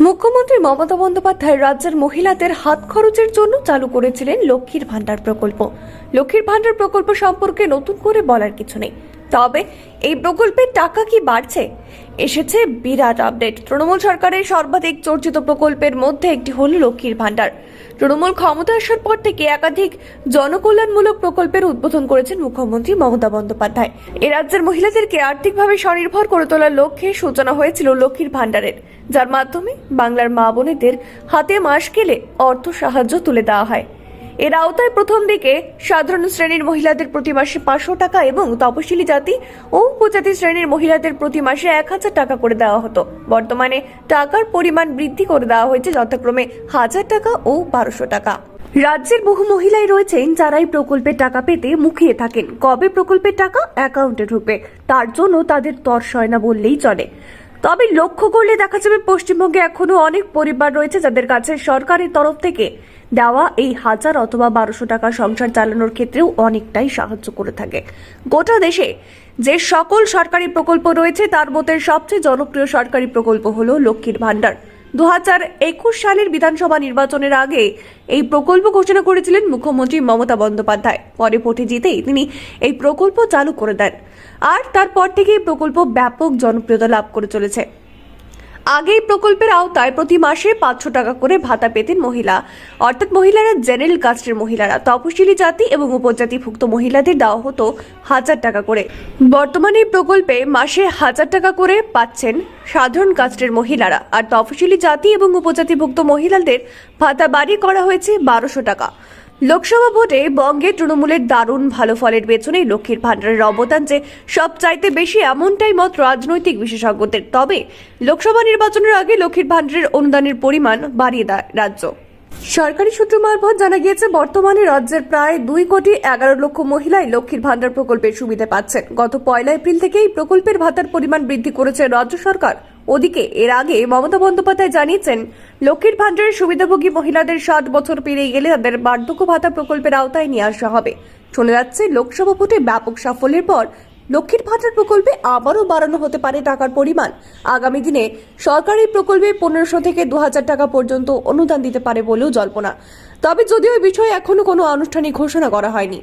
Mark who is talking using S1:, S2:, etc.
S1: মুখ্যমন্ত্রী মমতা বন্দ্যোপাধ্যায় রাজ্যের মহিলাদের হাত খরচের জন্য চালু করেছিলেন লক্ষ্মীর ভান্ডার প্রকল্প। লক্ষ্মীর ভান্ডার প্রকল্প সম্পর্কে নতুন করে বলার কিছু নেই, তবে এই প্রকল্পের টাকা কি বাড়ছে? এসেছে বিরাট আপডেট। তৃণমূল সরকারের সর্বাধিক চর্চিত প্রকল্পের মধ্যে একটি হল লক্ষ্মীর ভান্ডার। তৃণমূল ক্ষমতা আসার পর থেকে একাধিক জনকল্যাণমূলক প্রকল্পের উদ্বোধন করেছেন মুখ্যমন্ত্রী মমতা বন্দ্যোপাধ্যায়। এ রাজ্যের মহিলাদেরকে আর্থিকভাবে স্বনির্ভর করে তোলার লক্ষ্যে সূচনা হয়েছিল লক্ষ্মীর ভান্ডারের, যার মাধ্যমে বাংলার মা বোনেদের হাতে মাস গেলে অর্থ সাহায্য তুলে দেওয়া হয়। এর আওতায় প্রথম দিকে সাধারণ শ্রেণীর মহিলাদের প্রতি মাসে 500 টাকা এবং তপশিলি জাতি ও উপজাতি শ্রেণীর মহিলাদের প্রতি মাসে 1000 টাকা করে দেওয়া হতো। বর্তমানে টাকার পরিমাণ বৃদ্ধি করে দেওয়া হয়েছে যথাক্রমে 1000 টাকা ও 1200 টাকা। রাজ্যের বহু মহিলাই রয়েছেন যারা এই প্রকল্পের টাকা পেতে মুখিয়ে থাকেন। কবে প্রকল্পের টাকা অ্যাকাউন্টে ঢুকবে তার জন্য তাদের তর সয় না বললেই চলে। তবে লক্ষ্য করলে দেখা যাবে পশ্চিমবঙ্গে এখনো অনেক পরিবার রয়েছে যাদের কাছে সরকারের তরফ থেকে দেওয়া এই 1000 অথবা 1200 টাকা সংসার চালানোর ক্ষেত্রেও অনেকটাই সাহায্য করে থাকে। গোটা দেশে যে সকল সরকারি প্রকল্প রয়েছে তার মধ্যে সবচেয়ে জনপ্রিয় সরকারি প্রকল্প হলো লক্ষ্মীর ভান্ডার। 2021 সালের বিধানসভা নির্বাচনের আগে এই প্রকল্প ঘোষণা করেছিলেন মুখ্যমন্ত্রী মমতা বন্দ্যোপাধ্যায়। পরে ভোটে জিতেই তিনি এই প্রকল্প চালু করে দেন, আর তারপর থেকে এই প্রকল্প ব্যাপক জনপ্রিয়তা লাভ করে চলেছে। আগে এই প্রকল্পের আওতায় প্রতি মাসে 500 টাকা করে ভাতা পেতেন মহিলা, অর্থাৎ মহিলারা জেনারেল কাস্টের মহিলারা। তপশিলি জাতি এবং উপজাতিভুক্ত মহিলাদের দেওয়া হতো 1000 টাকা করে। বর্তমানে এই প্রকল্পে মাসে 1000 টাকা করে পাচ্ছেন সাধারণ কাস্টের মহিলারা, আর তপশিলি জাতি এবং উপজাতিভুক্ত মহিলাদের ভাতা বাড়িয়ে করা হয়েছে 1200 টাকা। লোকসভা ভোটে বঙ্গে তৃণমূলের দারুণ ভালো ফলের পেছনে লক্ষ্মীর ভান্ডারের অবদান যে সবচাইতে বেশি, এমনটাই মত রাজনৈতিক বিশেষজ্ঞদের। তবে লোকসভা নির্বাচনের আগে লক্ষ্মীর ভান্ডারের অনুদানের পরিমাণ বাড়িয়ে দেয় রাজ্য। সরকারি সূত্র মারফত জানা গিয়েছে বর্তমানে রাজ্যের প্রায় 2,11 লক্ষ মহিলাই লক্ষ্মীর ভান্ডার প্রকল্পের সুবিধা পাচ্ছেন। গত 1 এপ্রিল থেকে এই প্রকল্পের ভাতার পরিমাণ বৃদ্ধি করেছে রাজ্য সরকার। ওদিকে এর আগে মমতা বন্দ্যোপাধ্যায় জানিয়েছেন লক্ষ্মীর ভান্ডারের সুবিধাভোগী মহিলাদের 60 বছর পেরিয়ে গেলে তাদের বার্ধক্য ভাতা প্রকল্পের আওতায় নিয়ে আসা হবে। শোনা যাচ্ছে লোকসভা ভোটে ব্যাপক সাফল্যের পর লক্ষ্মীর ভান্ডার প্রকল্পে আবারও বাড়ানো হতে পারে টাকার পরিমাণ। আগামী দিনে সরকার এই প্রকল্পে 1500 থেকে 2000 টাকা পর্যন্ত অনুদান দিতে পারে বলেও জল্পনা। তবে যদিও এই বিষয়ে এখনো কোনো আনুষ্ঠানিক ঘোষণা করা হয়নি।